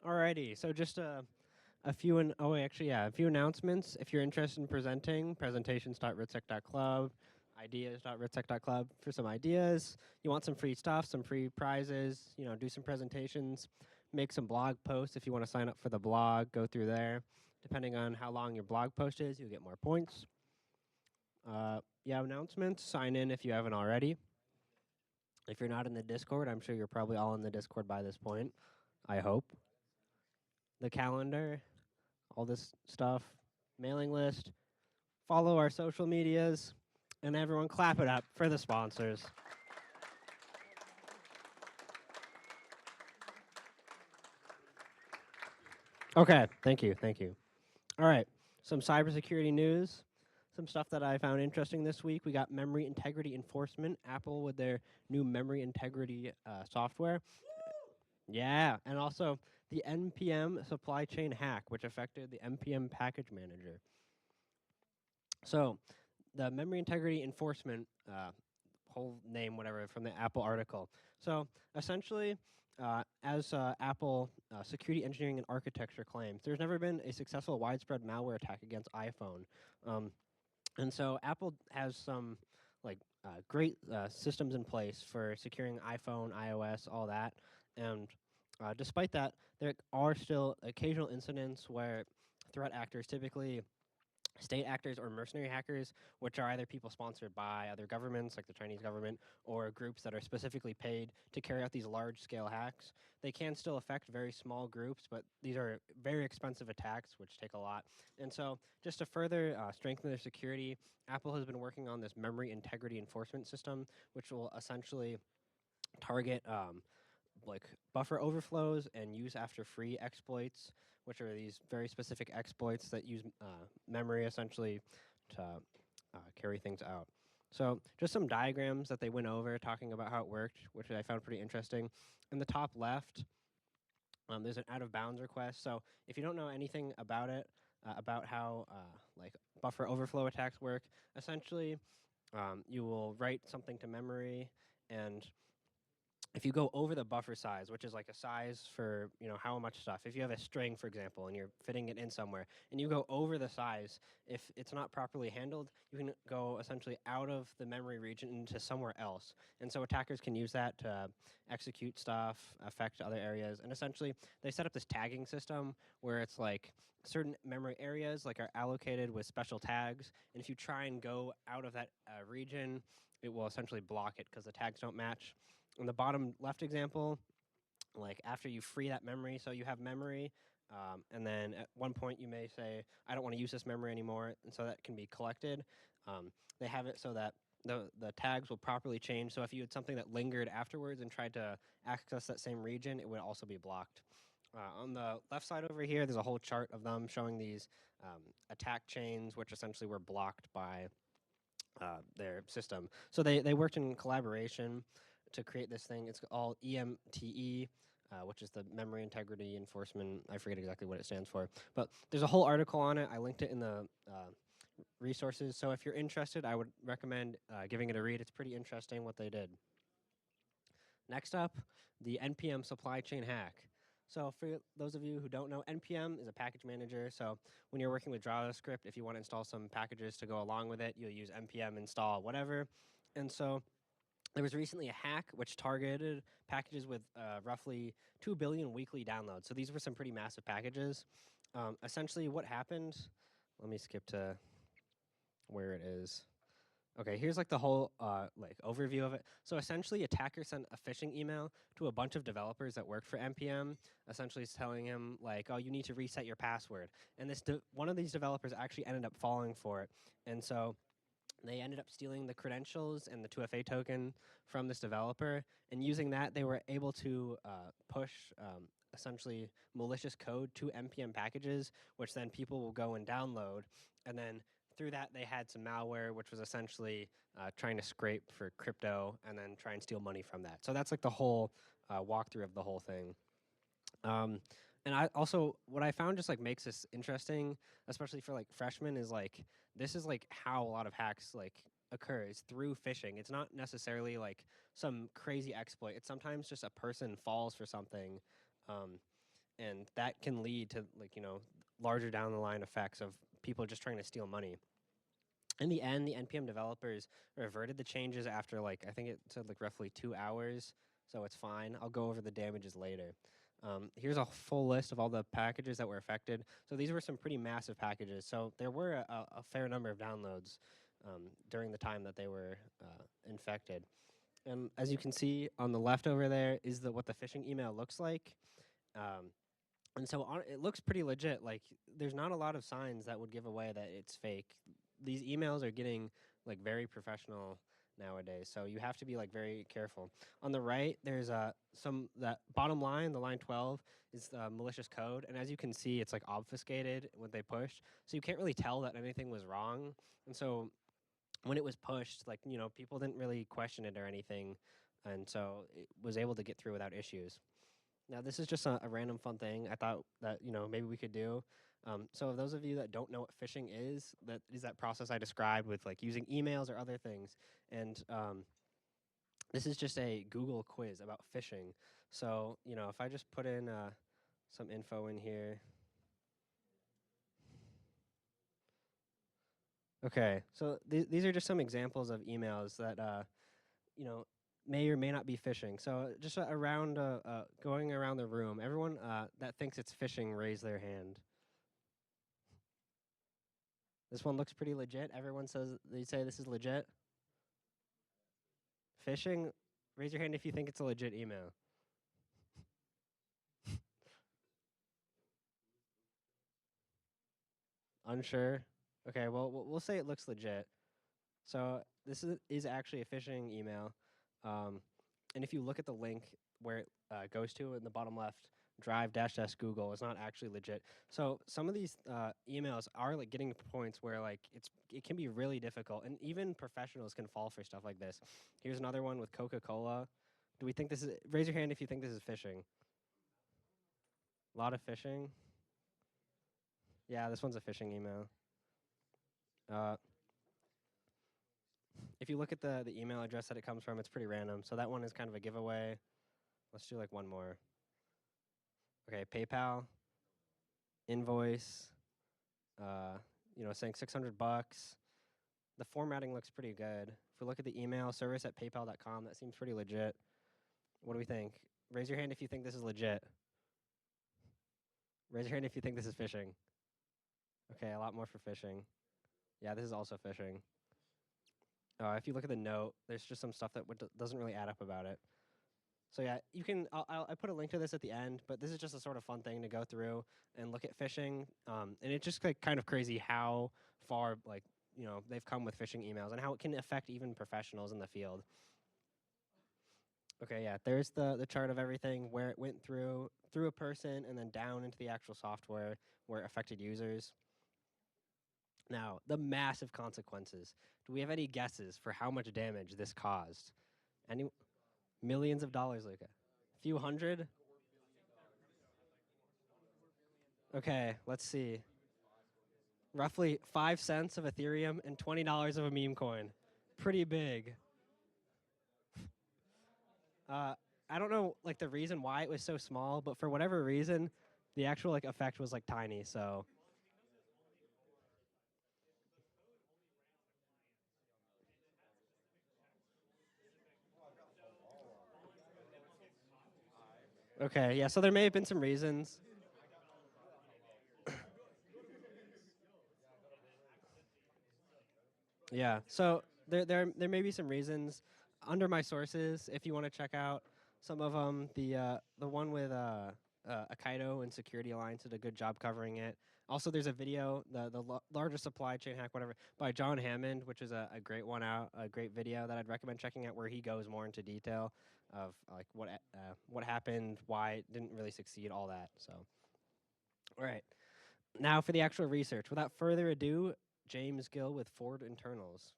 Alrighty, so just a few a few announcements. If you're interested in presenting, presentations.ritsec.club, ideas.ritsec.club for some ideas. You want some free stuff, some free prizes, do some presentations, make some blog posts. If you want to sign up for the blog, go through there. Depending on how long your blog post is, you'll get more points. You have announcements, sign in if you haven't already. If you're not in the Discord, I'm sure you're probably all in the Discord by this point, I hope. The calendar, all this stuff, mailing list, follow our social medias, and everyone clap it up for the sponsors. Okay, thank you. All right, some cybersecurity news, some stuff that I found interesting this week. We got memory integrity enforcement, Apple with their new memory integrity software. Yeah, and also the NPM supply chain hack, which affected the NPM package manager. So, the memory integrity enforcement, whole name, whatever, from the Apple article. So, essentially, as Apple security engineering and architecture claims, there's never been a successful widespread malware attack against iPhone. And so, Apple has some great systems in place for securing iPhone, iOS, all that. And despite that, there are still occasional incidents where threat actors, typically state actors or mercenary hackers, which are either people sponsored by other governments, like the Chinese government, or groups that are specifically paid to carry out these large-scale hacks. They can still affect very small groups, but these are very expensive attacks, which take a lot. And so, just to further strengthen their security, Apple has been working on this memory integrity enforcement system, which will essentially target buffer overflows and use after free exploits, which are these very specific exploits that use memory essentially to carry things out. So just some diagrams that they went over talking about how it worked, which I found pretty interesting. In the top left, there's an out of bounds request. So if you don't know anything about it, about how buffer overflow attacks work, essentially you will write something to memory, and if you go over the buffer size, which is like a size for how much stuff, if you have a string, for example, and you're fitting it in somewhere, and you go over the size, if it's not properly handled, you can go essentially out of the memory region into somewhere else. And so attackers can use that to execute stuff, affect other areas, and essentially they set up this tagging system where it's like certain memory areas are allocated with special tags, and if you try and go out of that region, it will essentially block it because the tags don't match. In the bottom left example, after you free that memory, so you have memory, and then at one point you may say, I don't want to use this memory anymore, and so that can be collected. They have it so that the tags will properly change, so if you had something that lingered afterwards and tried to access that same region, it would also be blocked. On the left side over here, there's a whole chart of them showing these attack chains, which essentially were blocked by their system. So they worked in collaboration to create this thing. It's all EMTE, which is the Memory Integrity Enforcement. I forget exactly what it stands for, but there's a whole article on it. I linked it in the resources. So if you're interested, I would recommend giving it a read. It's pretty interesting what they did. Next up, the NPM supply chain hack. So for those of you who don't know, NPM is a package manager. So when you're working with JavaScript, if you want to install some packages to go along with it, you'll use NPM install whatever. And so there was recently a hack which targeted packages with roughly 2 billion weekly downloads. So these were some pretty massive packages. Essentially what happened, let me skip to where it is. Okay, here's the whole overview of it. So essentially, attacker sent a phishing email to a bunch of developers that worked for NPM, essentially telling him oh, you need to reset your password. And one of these developers actually ended up falling for it, and so they ended up stealing the credentials and the 2FA token from this developer, and using that, they were able to push essentially malicious code to NPM packages, which then people will go and download, and then through that, they had some malware, which was essentially trying to scrape for crypto and then try and steal money from that. So that's the whole walkthrough of the whole thing. And I also, what I found just makes this interesting, especially for freshmen, is this is how a lot of hacks occurs through phishing. It's not necessarily some crazy exploit. It's sometimes just a person falls for something. and that can lead to larger down the line effects of people just trying to steal money. In the end, the npm developers reverted the changes after I think it said roughly 2 hours, so it's fine. I'll go over the damages later. Here's a full list of all the packages that were affected. So these were some pretty massive packages. So there were a fair number of downloads during the time that they were infected. And as you can see on the left over there is what the phishing email looks like. Um, and so it looks pretty legit. There's not a lot of signs that would give away that it's fake. These emails are getting very professional nowadays, so you have to be very careful. On the right, there's that bottom line, the line 12, is malicious code, and as you can see, it's obfuscated when they pushed, so you can't really tell that anything was wrong. And so when it was pushed, people didn't really question it or anything, and so it was able to get through without issues. Now, this is just a random fun thing I thought that maybe we could do. So, those of you that don't know what phishing is, that is that process I described with using emails or other things. And this is just a Google quiz about phishing. So, if I just put in some info in here. Okay, so these are just some examples of emails that may or may not be phishing. So just around going around the room, everyone that thinks it's phishing, raise their hand. This one looks pretty legit. Everyone says they say this is legit. Phishing, raise your hand if you think it's a legit email. Unsure. Okay, well we'll say it looks legit. So this is actually a phishing email, and if you look at the link where it goes to in the bottom left, drive dash dash Google, is not actually legit. So some of these emails are getting to points where it can be really difficult, and even professionals can fall for stuff like this. Here's another one with Coca-Cola. Do we think this is? Raise your hand if you think this is phishing. A lot of phishing. Yeah, this one's a phishing email. Uh, if you look at the email address that it comes from, it's pretty random. So that one is kind of a giveaway. Let's do one more. Okay, PayPal, invoice, saying $600. The formatting looks pretty good. If we look at the email, service at paypal.com, that seems pretty legit. What do we think? Raise your hand if you think this is legit. Raise your hand if you think this is phishing. Okay, a lot more for phishing. Yeah, this is also phishing. If you look at the note, there's just some stuff that doesn't really add up about it. So yeah, you can. I put a link to this at the end, but this is just a sort of fun thing to go through and look at phishing. And it's just kind of crazy how far they've come with phishing emails and how it can affect even professionals in the field. Okay, yeah, there's the chart of everything where it went through a person and then down into the actual software where it affected users. Now, the massive consequences. Do we have any guesses for how much damage this caused? Any millions of dollars, Luca? A few hundred? Okay, let's see. Roughly 5 cents of Ethereum and $20 of a meme coin. Pretty big. I don't know the reason why it was so small, but for whatever reason, the actual effect was tiny. So okay, yeah. So there may have been some reasons. Yeah. So there may be some reasons under my sources if you want to check out some of them. The one with Akaido and Security Alliance did a good job covering it. Also, there's a video, the largest supply chain hack, whatever, by John Hammond, which is a great one out, a great video that I'd recommend checking out, where he goes more into detail of what happened, why it didn't really succeed, all that. So, all right, now for the actual research. Without further ado, James Gill with Ford Internals.